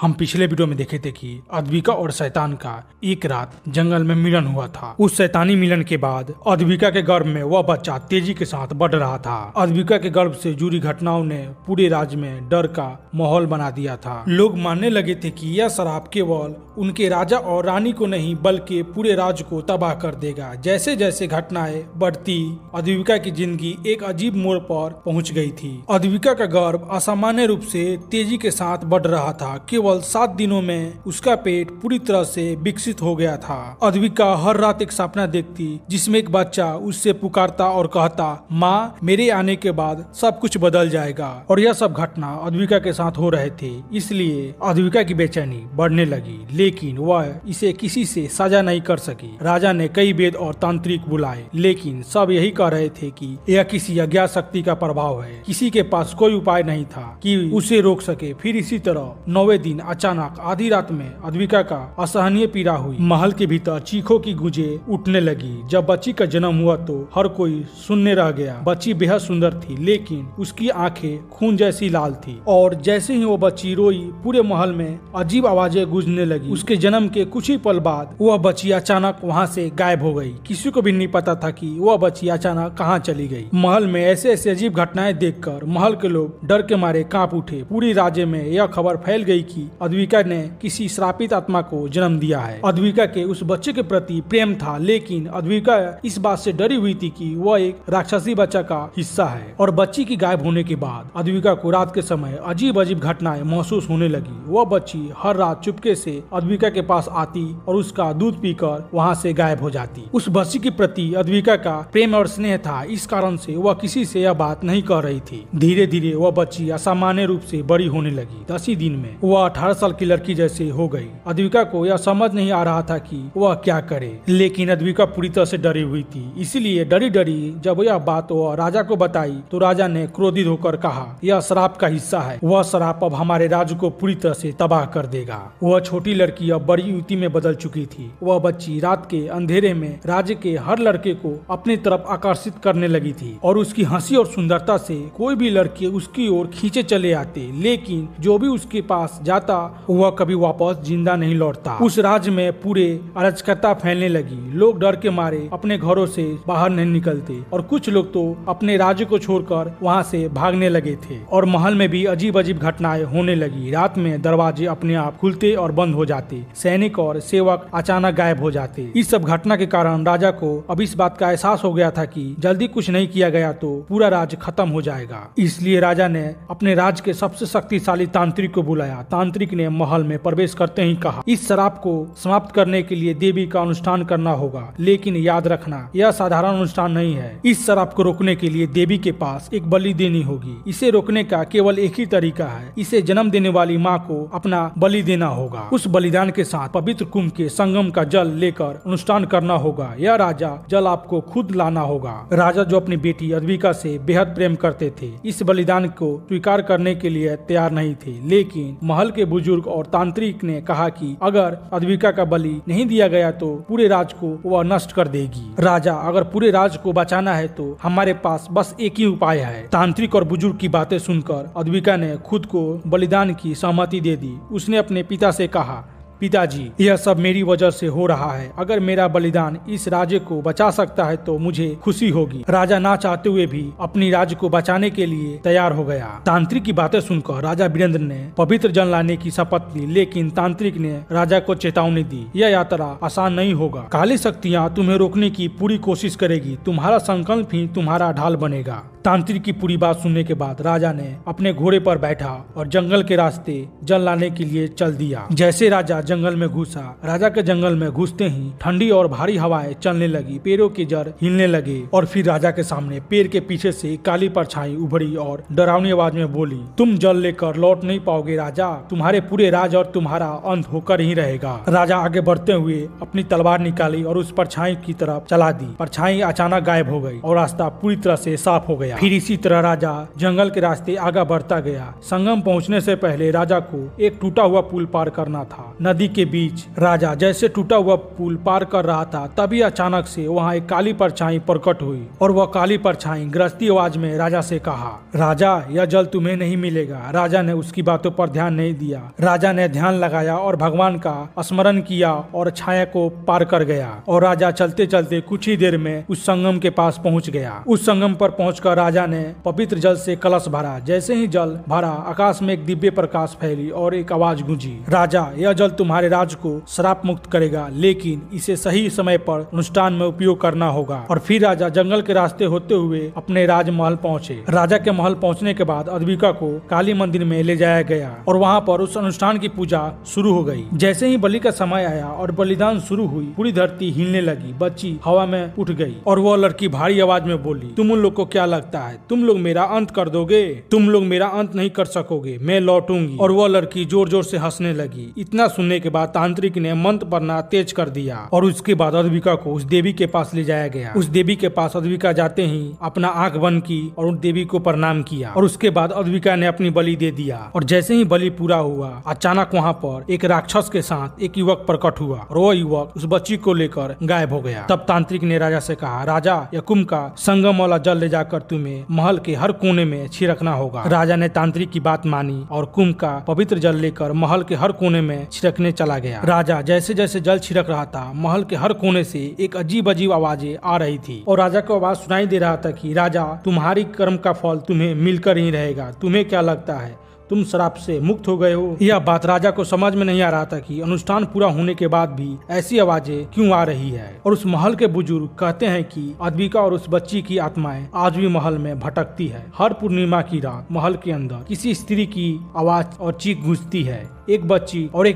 हम पिछले वीडियो में देखे थे कि अद्विका और शैतान का एक रात जंगल में मिलन हुआ था। उस शैतानी मिलन के बाद अद्विका के गर्भ में वह बच्चा तेजी के साथ बढ़ रहा था। अद्विका के गर्भ से जुड़ी घटनाओं ने पूरे राज्य में डर का माहौल बना दिया था। लोग मानने लगे थे कि यह शराब केवल उनके राजा और रानी को नहीं बल्कि पूरे राज्य को तबाह कर देगा। जैसे जैसे घटनाएं बढ़ती अद्विका की जिंदगी एक अजीब मोड़ पर पहुंच गई थी। अद्विका का गर्भ असामान्य रूप से तेजी के साथ बढ़ रहा था। केवल 7 दिनों में उसका पेट पूरी तरह से विकसित हो गया था। अद्विका हर रात एक सपना देखती जिसमें एक बच्चा उससे पुकारता और कहता, माँ मेरे आने के बाद सब कुछ बदल जाएगा। और यह सब घटना अद्विका के साथ हो रहे थे, इसलिए अद्विका की बेचैनी बढ़ने लगी, लेकिन वह इसे किसी से साझा नहीं कर सकी। राजा ने कई वेद और तांत्रिक बुलाए, लेकिन सब यही कह रहे थे कि यह किसी अज्ञात शक्ति का प्रभाव है। किसी के पास कोई उपाय नहीं था कि उसे रोक सके। फिर इसी तरह 9वें दिन अचानक आधी रात में अद्विका का असहनीय पीड़ा हुई। महल के भीतर चीखों की गूंजे उठने लगी। जब बच्ची का जन्म हुआ तो हर कोई सुनने रह गया। बच्ची बेहद सुंदर थी, लेकिन उसकी आंखें खून जैसी लाल थी, और जैसे ही वो बच्ची रोई पूरे महल में अजीब आवाजें गूंजने लगी। उसके जन्म के कुछ ही पल बाद वह बच्ची अचानक वहाँ से गायब हो गई। किसी को भी नहीं पता था कि वह बच्ची अचानक कहाँ चली गई। महल में ऐसे ऐसे अजीब घटनाएं देखकर महल के लोग डर के मारे कांप उठे। पूरी राज्य में यह खबर फैल गई कि अद्विका ने किसी श्रापित आत्मा को जन्म दिया है। अद्विका के उस बच्चे के प्रति प्रेम था, लेकिन अद्विका इस बात से डरी हुई थी कि वह एक राक्षसी बच्चा का हिस्सा है। और बच्ची की गायब होने के बाद अद्विका को रात के समय अजीब अजीब घटनाएं महसूस होने लगी। वह बच्ची हर रात चुपके से अद्विका के पास आती और उसका दूध पीकर वहाँ से गायब हो जाती। उस बच्ची के प्रति अद्विका का प्रेम और स्नेह था, इस कारण से वह किसी से यह बात नहीं कह रही थी। धीरे धीरे वह बच्ची असामान्य रूप से बड़ी होने लगी। 10 ही दिन में वह 18 साल की लड़की जैसे हो गई। अद्विका को यह समझ नहीं आ रहा था कि वह क्या करे, लेकिन अद्विका पूरी तरह से डरी हुई थी। इसलिए डरी डरी जब यह बात वह राजा को बताई तो राजा ने क्रोधित होकर कहा, यह श्राप का हिस्सा है। वह श्राप अब हमारे राज्य को पूरी तरह से तबाह कर देगा। वह छोटी लड़की अब बड़ी युवती में बदल चुकी थी। वह बच्ची रात के अंधेरे में राज्य के हर लड़के को अपनी तरफ आकर्षित करने लगी थी, और उसकी हंसी और सुंदरता से कोई भी लड़के उसकी ओर खींचे चले आते, लेकिन जो भी उसके पास जाता वह कभी वापस जिंदा नहीं लौटता। उस राज्य में पूरे अराजकता फैलने लगी। लोग डर के मारे अपने घरों से बाहर नहीं निकलते, और कुछ लोग तो अपने राज्य को छोड़कर वहां से भागने लगे थे। और महल में भी अजीब अजीब घटनाएं होने लगी। रात में दरवाजे अपने आप खुलते और बंद हो जाते, सैनिक और सेवक अचानक गायब हो जाते। इस सब घटना के कारण राजा को अब इस बात का एहसास हो गया था कि जल्दी कुछ नहीं किया गया तो पूरा राज्य खत्म हो जाएगा। इसलिए राजा ने अपने राज्य के सबसे शक्तिशाली तांत्रिक को बुलाया। तांत्रिक ने महल में प्रवेश करते ही कहा, इस शराब को समाप्त करने के लिए देवी का अनुष्ठान करना होगा, लेकिन याद रखना यह साधारण अनुष्ठान नहीं है। इस शराब को रोकने के लिए देवी के पास एक बलि देनी होगी। इसे रोकने का केवल एक ही तरीका है, इसे जन्म देने वाली माँ को अपना बलि देना होगा। उस बलिदान के साथ पवित्र कुंभ के संगम का जल लेकर अनुष्ठान करना होगा। यह राजा जल आपको खुद लाना होगा। राजा जो अपनी बेटी अद्विका से बेहद प्रेम करते थे, इस बलिदान को स्वीकार करने के लिए तैयार नहीं थे, लेकिन महल के बुजुर्ग और तांत्रिक ने कहा कि अगर अद्विका का बलि नहीं दिया गया तो पूरे राज्य को वह नष्ट कर देगी। राजा, अगर पूरे राज्य को बचाना है तो हमारे पास बस एक ही उपाय है। तांत्रिक और बुजुर्ग की बातें सुनकर अद्विका ने खुद को बलिदान की सहमति दे दी। उसने अपने पिता से कहा, पिताजी यह सब मेरी वजह से हो रहा है। अगर मेरा बलिदान इस राज्य को बचा सकता है तो मुझे खुशी होगी। राजा ना चाहते हुए भी अपनी राज्य को बचाने के लिए तैयार हो गया। तांत्रिक की बातें सुनकर राजा वीरेंद्र ने पवित्र जल लाने की शपथ ली, लेकिन तांत्रिक ने राजा को चेतावनी दी, यह यात्रा आसान नहीं होगा। काली शक्तियाँ तुम्हें रोकने की पूरी कोशिश करेगी। तुम्हारा संकल्प ही तुम्हारा ढाल बनेगा। तांत्रिक की पूरी बात सुनने के बाद राजा ने अपने घोड़े पर बैठा और जंगल के रास्ते जल लाने के लिए चल दिया। जैसे राजा जंगल में घुसा, राजा के जंगल में घुसते ही ठंडी और भारी हवाएं चलने लगी। पेड़ों के जड़ हिलने लगे, और फिर राजा के सामने पेड़ के पीछे से काली परछाई उभरी और डरावनी आवाज में बोली, तुम जल लेकर लौट नहीं पाओगे राजा। तुम्हारे पूरे राज और तुम्हारा अंत होकर ही रहेगा। राजा आगे बढ़ते हुए अपनी तलवार निकाली और उस परछाई की तरफ चला दी। परछाई अचानक गायब हो गई और रास्ता पूरी तरह से साफ हो गया। फिर इसी तरह राजा जंगल के रास्ते आगे बढ़ता गया। संगम पहुंचने से पहले राजा को एक टूटा हुआ पुल पार करना था। नदी नदी के बीच राजा जैसे टूटा हुआ पुल पार कर रहा था, तभी अचानक से वहाँ एक काली परछाई प्रकट हुई और वह काली परछाई गरजती आवाज में राजा से कहा, राजा यह जल तुम्हें नहीं मिलेगा। राजा ने उसकी बातों पर ध्यान नहीं दिया। राजा ने ध्यान लगाया और भगवान का स्मरण किया और छाया को पार कर गया और राजा चलते चलते कुछ ही देर में उस संगम के पास पहुंच गया। उस संगम पर पहुंचकर राजा ने पवित्र जल से कलश भरा। जैसे ही जल भरा, आकाश में एक दिव्य प्रकाश फैली और एक आवाज गूंजी, राजा यह जल तुम्हारे राज को श्राप मुक्त करेगा, लेकिन इसे सही समय पर अनुष्ठान में उपयोग करना होगा। और फिर राजा जंगल के रास्ते होते हुए अपने राजमहल पहुंचे। राजा के महल पहुंचने के बाद अद्विका को काली मंदिर में ले जाया गया और वहां पर उस अनुष्ठान की पूजा शुरू हो गई। जैसे ही बलि का समय आया और बलिदान शुरू हुई, पूरी धरती हिलने लगी। बच्ची हवा में उठ गई और वह लड़की भारी आवाज में बोली, तुम उन लोग को क्या लगता है तुम लोग मेरा अंत कर दोगे? तुम लोग मेरा अंत नहीं कर सकोगे, मैं लौटूंगी। और वह लड़की जोर जोर से हंसने लगी। इतना सुनने के बाद तांत्रिक ने मंत्र पढ़ना तेज कर दिया और उसके बाद अद्विका को उस देवी के पास ले जाया गया। उस देवी के पास अद्विका जाते ही अपना आंख बंद की और उन देवी को प्रणाम किया और उसके बाद अद्विका ने अपनी बलि दे दिया। और जैसे ही बलि पूरा हुआ, अचानक वहाँ पर एक राक्षस के साथ एक युवक प्रकट हुआ और वह युवक उस बच्ची को लेकर गायब हो गया। तब तांत्रिक ने राजा से कहा, राजा यह कुंभ का संगम वाला जल ले जाकर तुम्हें महल के हर कोने में छिड़कना होगा। राजा ने तांत्रिक की बात मानी और कुंभ का पवित्र जल लेकर महल के हर कोने में छिड़कने चला गया। राजा जैसे जैसे जल छिड़क रहा था, महल के हर कोने से एक अजीब अजीब आवाजें आ रही थी और राजा को आवाज सुनाई दे रहा था कि राजा तुम्हारी कर्म का फल तुम्हें मिलकर ही रहेगा। तुम्हें क्या लगता है तुम श्राप से मुक्त हो गए हो? यह बात राजा को समझ में नहीं आ रहा था कि अनुष्ठान पूरा होने के बाद भी ऐसी आवाजें क्यों आ रही है। और उस महल के बुजुर्ग कहते हैं कि अद्विका और उस बच्ची की आत्माएं आज भी महल में भटकती है। हर पूर्णिमा की रात महल के अंदर किसी स्त्री की आवाज और चीख गूंजती है। एक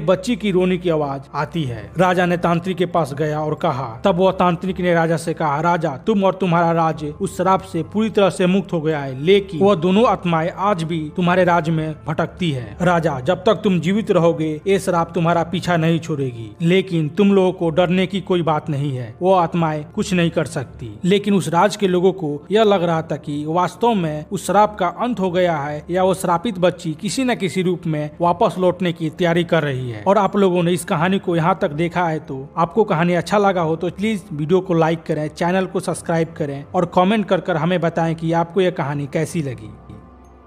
बच्ची की रोने की आवाज आती है। राजा ने तांत्रिक के पास गया और कहा, तब वह तांत्रिक ने राजा से कहा, राजा तुम और तुम्हारा राज्य उस श्राप से पूरी तरह से मुक्त हो गया है, लेकिन वह दोनों आत्माएं आज भी तुम्हारे राज्य में भटकती है। राजा जब तक तुम जीवित रहोगे ये श्राप तुम्हारा पीछा नहीं छोड़ेगी, लेकिन तुम लोगों को डरने की कोई बात नहीं है, वो आत्माएं कुछ नहीं कर सकती। लेकिन उस राज के लोगों को यह लग रहा था कि वास्तव में उस श्राप का अंत हो गया है या वो श्रापित बच्ची किसी न किसी रूप में वापस लौटने की तैयारी कर रही है। और आप लोगों ने इस कहानी को यहाँ तक देखा है तो आपको कहानी अच्छा लगा हो तो प्लीज वीडियो को लाइक करें, चैनल को सब्सक्राइब करें और कमेंट कर हमें बताएं कि आपको यह कहानी कैसी लगी।